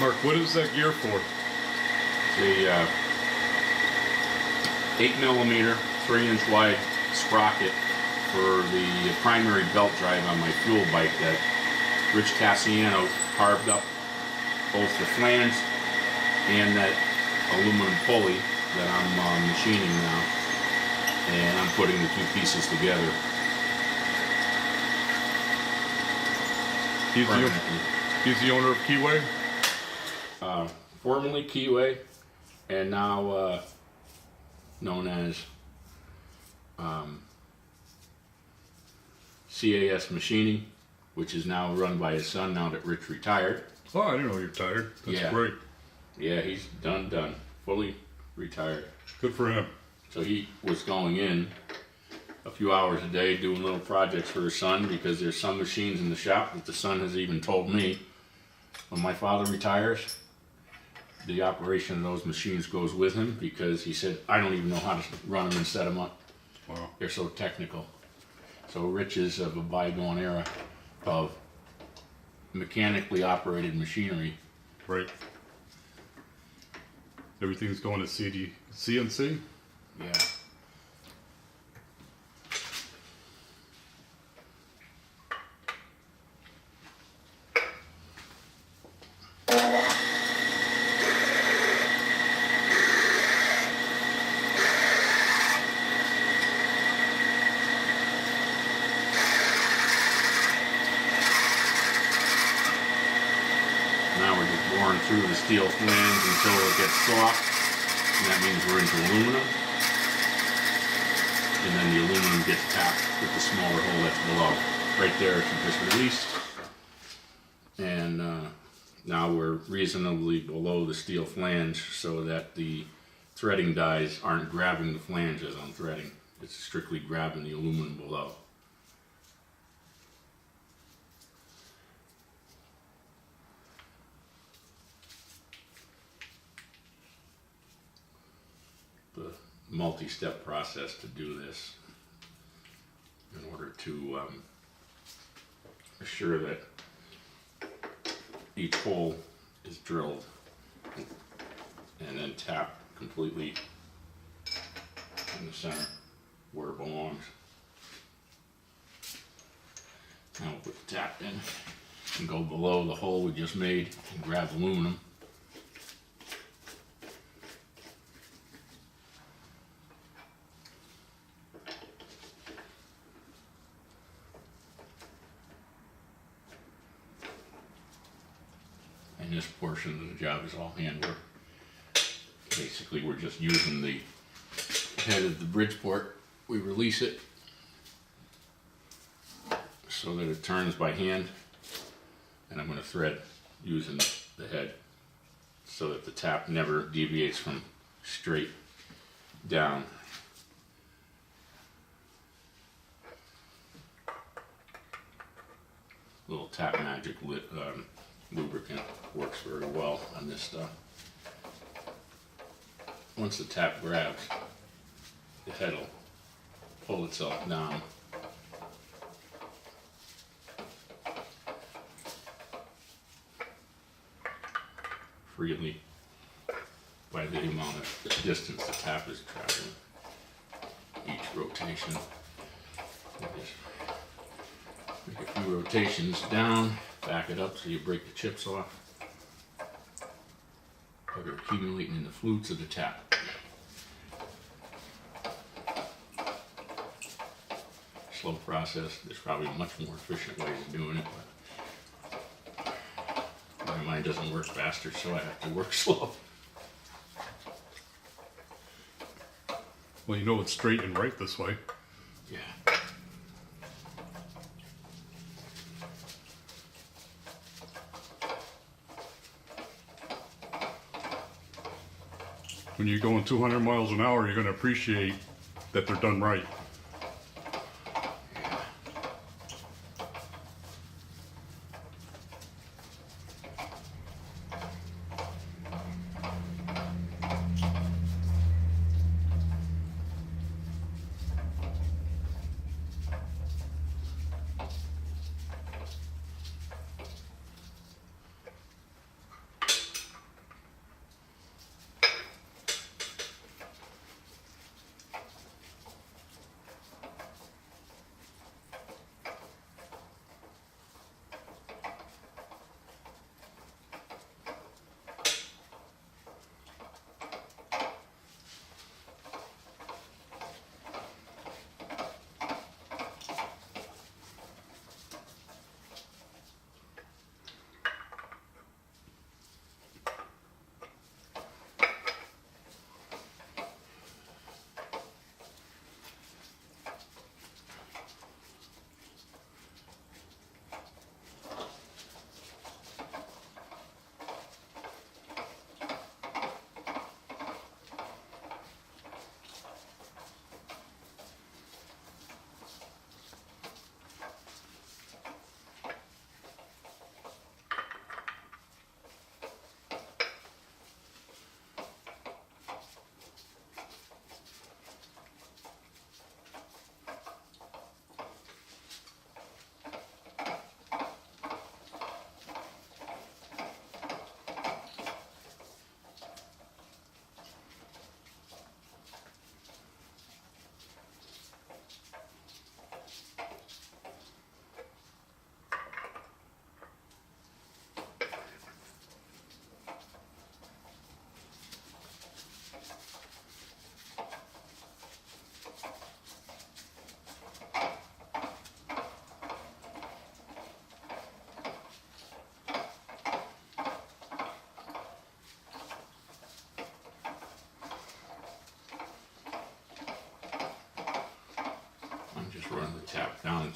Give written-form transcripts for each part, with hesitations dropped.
Mark, what is that gear for? It's a 8mm, 3-inch wide sprocket for the primary belt drive on my fuel bike that Rich Casciano carved up both the flange and that aluminum pulley that I'm machining now, and I'm putting the two pieces together. He's the owner of Keyway? Formerly Keyway, and now known as CAS Machining, which is now run by his son now that Rich retired. Oh, I didn't know you're retired. That's great. Yeah, he's done, fully retired. Good for him. So he was going in a few hours a day doing little projects for his son, because there's some machines in the shop that the son has even told me, when my father retires, the operation of those machines goes with him, because he said, I don't even know how to run them and set them up. Wow. They're so technical. So Rich is of a bygone era of mechanically operated machinery. Right. Everything's going to CNC? Yeah. Now we're just boring through the steel flange until it gets soft, and that means we're into aluminum. And then the aluminum gets tapped with the smaller hole that's below. Right there, she just released. And now we're reasonably below the steel flange so that the threading dies aren't grabbing the flange as I'm threading. It's strictly grabbing the aluminum below. The multi-step process to do this in order to assure that each hole is drilled and then tapped completely in the center where it belongs. Now we'll put the tap in and go below the hole we just made and grab aluminum. And this portion of the job is all handwork. Basically, we're just using the head of the Bridgeport. We release it so that it turns by hand, and I'm going to thread using the head so that the tap never deviates from straight down. Little Tap Magic lubricant works very well on this stuff. Once the tap grabs, the head will pull itself down. Freely by the amount of distance the tap is traveling each rotation. Just make a few rotations down, back it up so you break the chips off. They're accumulating in the flutes of the tap. Slow process. There's probably much more efficient ways of doing it, but my mind doesn't work faster, so I have to work slow. Well, you know it's straight and right this way. Yeah. When you're going 200 miles an hour, you're going to appreciate that they're done right.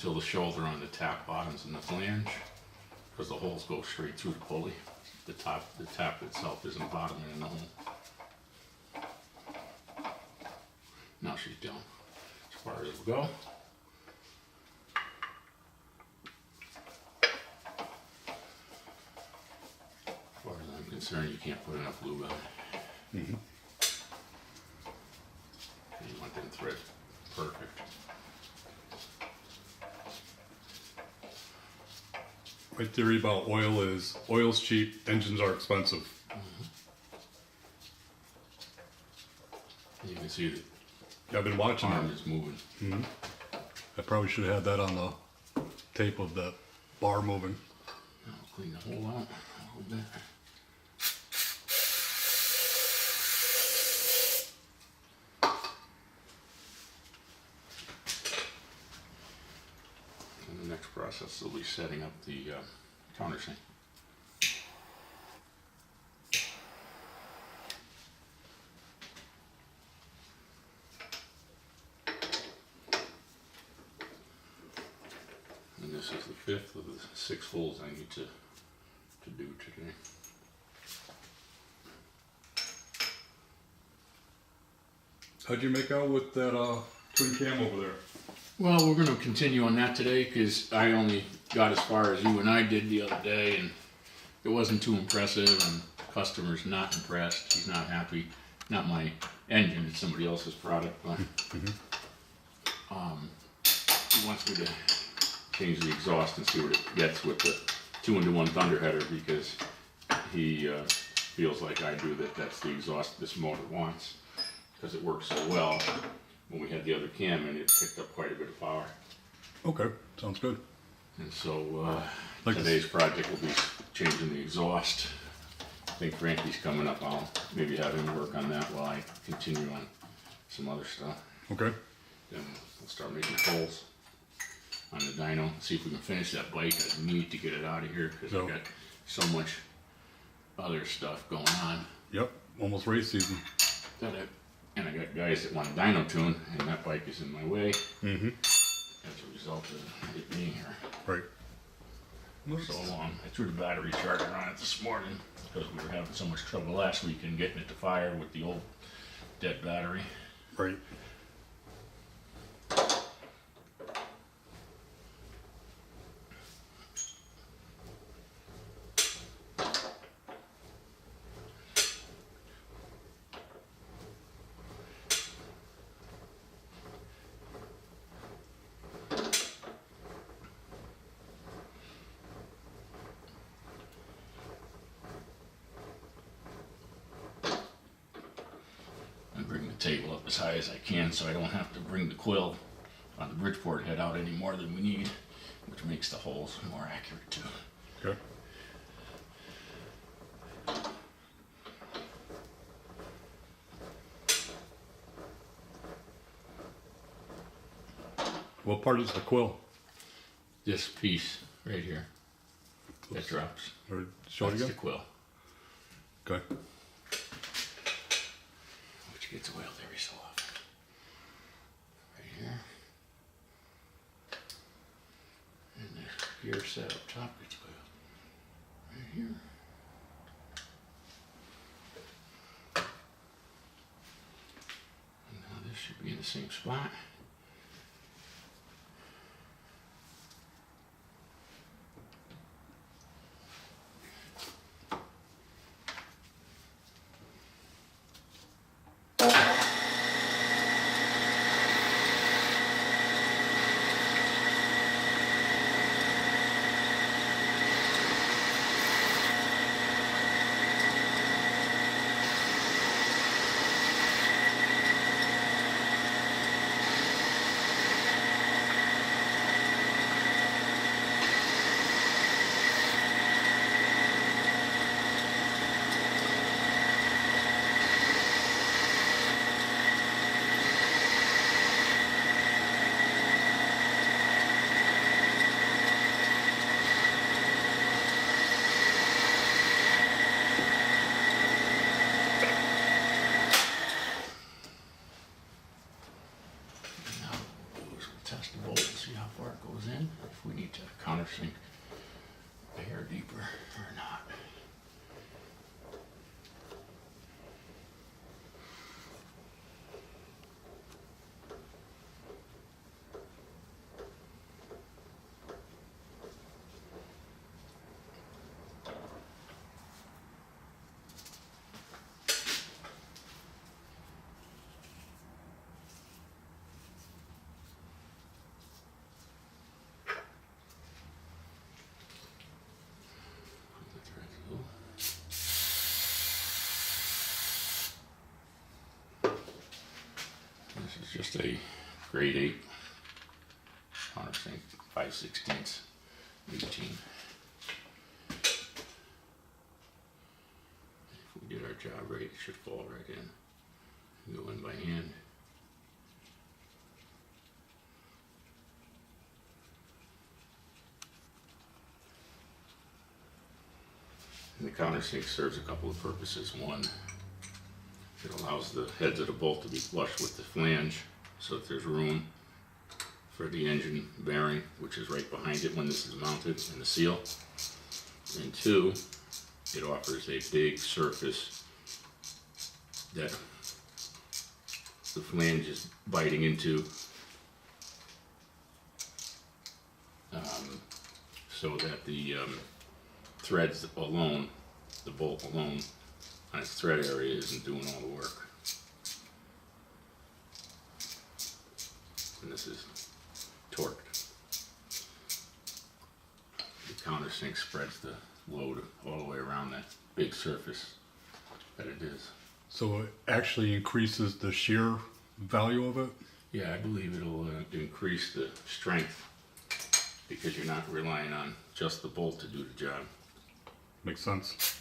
until the shoulder on the tap bottoms and the flange, because the holes go straight through the pulley. The tap itself isn't bottoming in the hole. Now she's done as far as it'll go. As far as I'm concerned, you can't put enough lube on it. Mm-hmm. You want them threads perfect. My theory about oil is oil's cheap, engines are expensive. You can see that I've been watching the arm it. is moving. Mm-hmm. I probably should have had that on the tape of the bar moving. I'll clean the hole out a little bit. And the next process will be setting up the countersink. And this is the fifth of the 6 holes I need to do today. How'd you make out with that twin cam over there? Well, we're going to continue on that today because I only got as far as you and I did the other day, and it wasn't too impressive, and the customer's not impressed. He's not happy. Not my engine, it's somebody else's product, but he wants me to change the exhaust and see what it gets with the 2-into-1 thunderheader, because he feels like I do that that's the exhaust this motor wants, because it works so well. When we had the other cam in, it picked up quite a bit of power. Okay, sounds good. And so Like today's project will be changing the exhaust. I think Frankie's coming up. I'll maybe have him work on that while I continue on some other stuff. Okay. Then we'll start making holes on the dyno. See if we can finish that bike. I need to get it out of here because I've got so much other stuff going on. Yep, almost race season. And I got guys that want a dyno tune, and that bike is in my way Mm-hmm. as a result of it being here Right. so long. I threw the battery charger on it this morning because we were having so much trouble last weekend getting it to fire with the old dead battery. Right. Bring the table up as high as I can so I don't have to bring the quill on the Bridgeport head out any more than we need, which makes the holes more accurate too. Okay. What part is the quill? This piece right here that drops. Or show it That's again? the quill, Okay. which gets oiled every so often. Right here. And the gear set up top gets oiled. Right here. And now this should be in the same spot. countersink a hair deeper or not. This is just a grade 8 countersink, 5/16, 18. If we did our job right, it should fall right in. Go in by hand. And the countersink serves a couple of purposes. One, it allows the heads of the bolt to be flush with the flange so that there's room for the engine bearing, which is right behind it when this is mounted in the seal. And two, it offers a big surface that the flange is biting into, so that the threads alone, the bolt alone, on its thread area isn't doing all the work. And this is torqued. The countersink spreads the load all the way around that big surface that it is. So it actually increases the shear value of it? Yeah, I believe it'll increase the strength because you're not relying on just the bolt to do the job. Makes sense.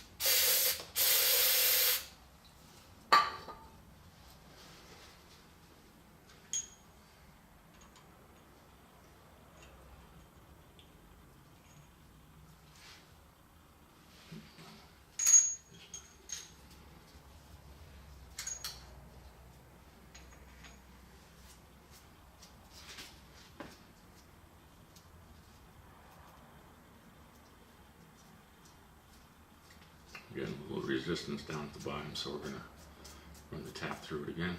Again, a little resistance down at the bottom, so we're going to run the tap through it again.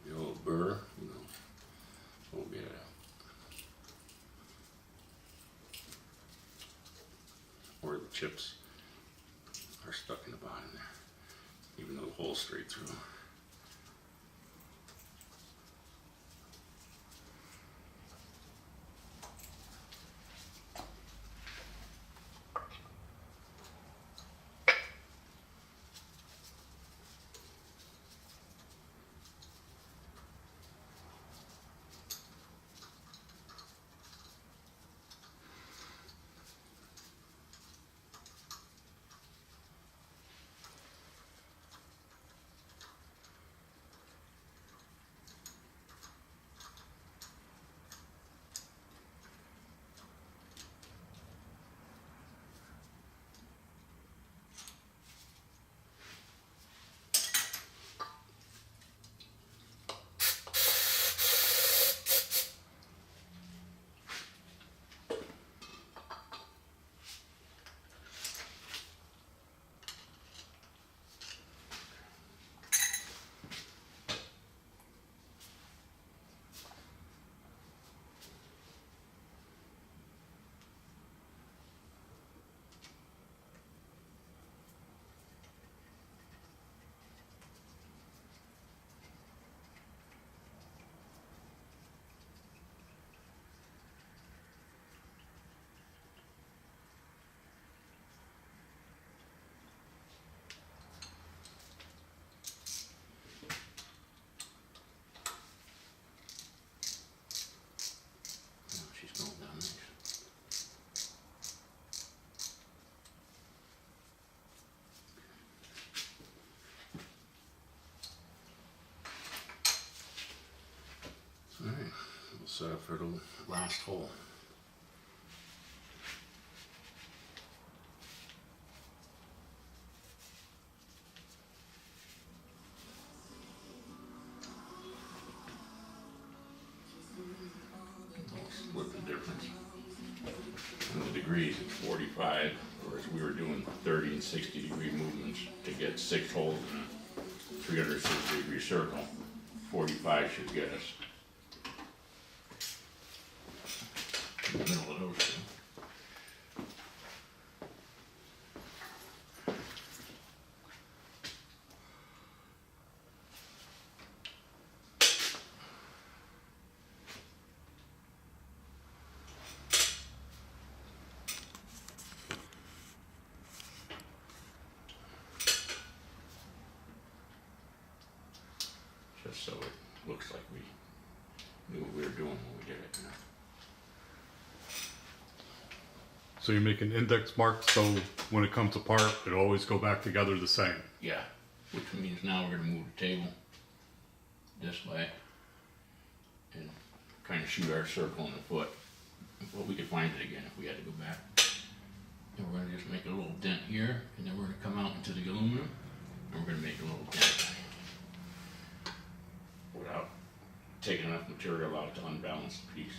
The old burr, we'll get it out. Or the chips are stuck in the bottom there, even though the hole's straight through. for the last hole. Split the difference. In the degrees, it's 45, whereas we were doing 30 and 60 degree movements to get 6 holes in a 360 degree circle. 45 should get us in the middle of those two. Just so it looks like we knew what we were doing when we did it. So you make an index mark so when it comes apart, it'll always go back together the same. Yeah, which means now we're going to move the table this way and kind of shoot our circle in the foot. Well, we could find it again if we had to go back. And we're going to just make a little dent here, and then we're going to come out into the aluminum, and we're going to make a little dent without taking enough material out to unbalance the piece.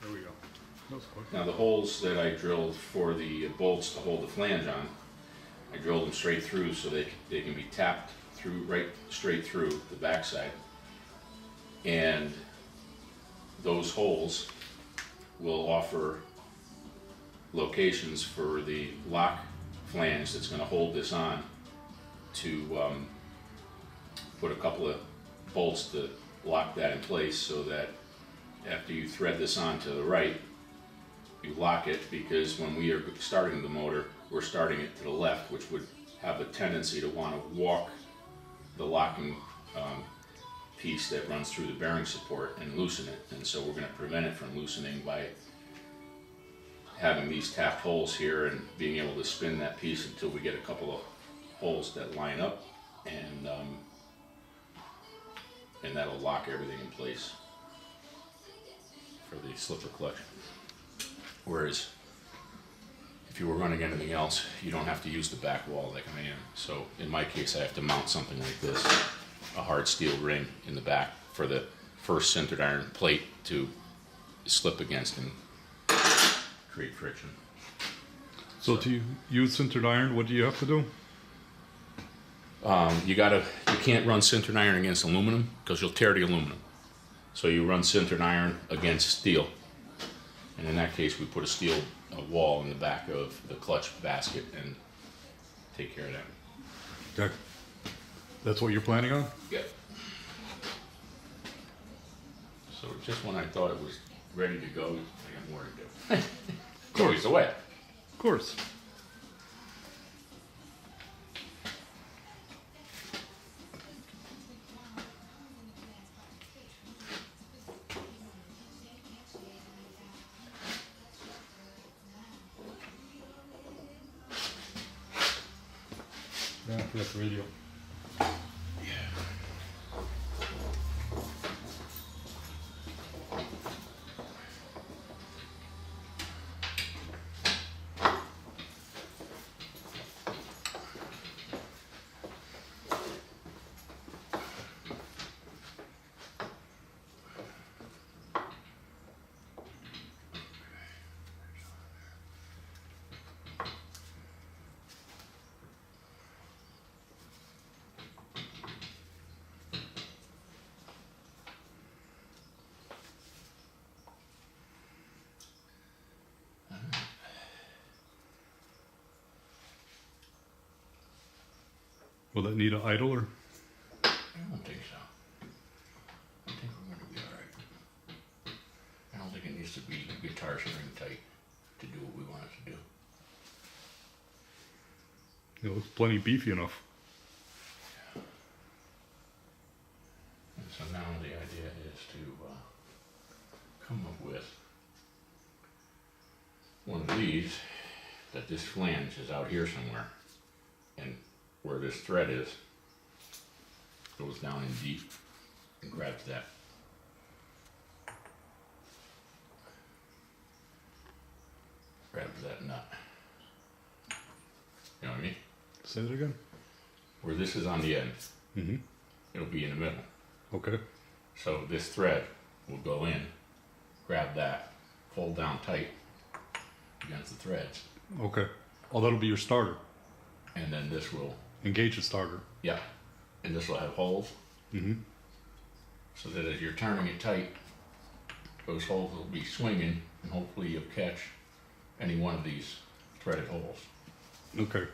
There we go. That was quick. Now the holes that I drilled for the bolts to hold the flange on, I drilled them straight through so they can be tapped through, right straight through the backside. And those holes will offer locations for the lock flange that's going to hold this on to put a couple of bolts to lock that in place so that after you thread this on to the right, you lock it, because when we are starting the motor, we're starting it to the left, which would have a tendency to want to walk the locking piece that runs through the bearing support and loosen it. And so we're going to prevent it from loosening by having these tapped holes here and being able to spin that piece until we get a couple of holes that line up, and that'll lock everything in place for the slipper clutch. Whereas if you were running anything else, you don't have to use the back wall like I am. So in my case, I have to mount something like this, a hard steel ring in the back for the first sintered iron plate to slip against and create friction. So to use sintered iron, what do you have to do? You can't run sintered iron against aluminum because you'll tear the aluminum. So you run sintered iron against steel. And in that case, we put a steel wall in the back of the clutch basket and take care of that. Okay. That's what you're planning on? Yeah. So just when I thought it was ready to go, I got more to do. Of course. The way. Of course. Yeah, that's radio. Will that need an idler? I don't think so. I think we're going to be all right. don't think it needs to be guitar string tight to do what we want it to do. It looks plenty beefy enough. And so now the idea is to come up with one of these, that this flange is out here somewhere, and where this thread is, goes down in deep and grabs that. Grabs that nut. You know what I mean? Say that again? Where this is on the end, Mm-hmm. it'll be in the middle. Okay. So this thread will go in, grab that, fold down tight against the threads, Okay. Oh, that'll be your starter. and then this will, Engage the starter. yeah, and this will have holes, Mm-hmm. so that as you're turning it tight, those holes will be swinging, and hopefully you'll catch any one of these threaded holes. Okay.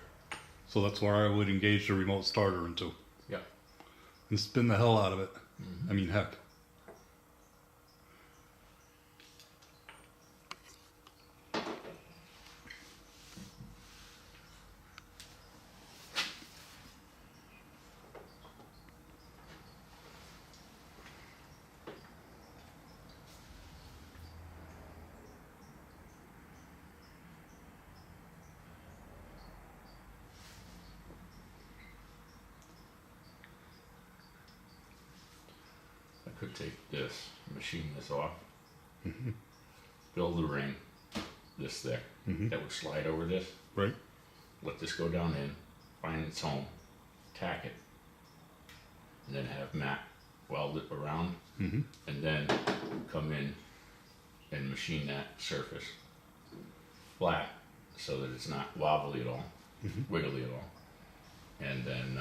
So that's where I would engage the remote starter into. Yeah. And spin the hell out of it. Mhm. I mean, heck. I could take this, machine this off, build the ring this thick, that would slide over this, Right? let this go down in, find its home, tack it, and then have Matt weld it around, Mm-hmm. and then come in and machine that surface flat so that it's not wobbly at all, wiggly at all, and then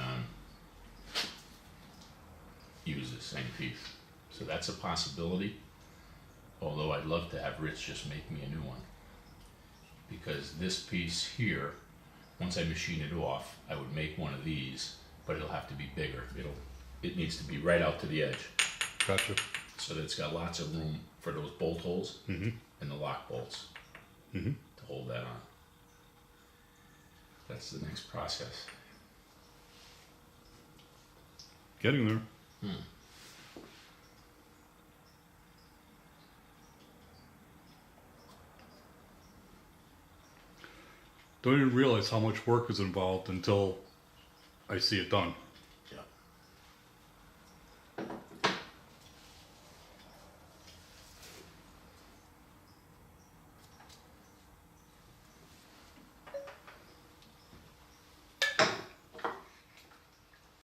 use the same piece. So that's a possibility, although I'd love to have Rich just make me a new one, because this piece here, once I machine it off, I would make one of these, but it'll have to be bigger. It needs to be right out to the edge, Gotcha. so that it's got lots of room for those bolt holes and the lock bolts Mm-hmm. to hold that on. That's the next process. Getting there. Don't even realize how much work is involved until I see it done.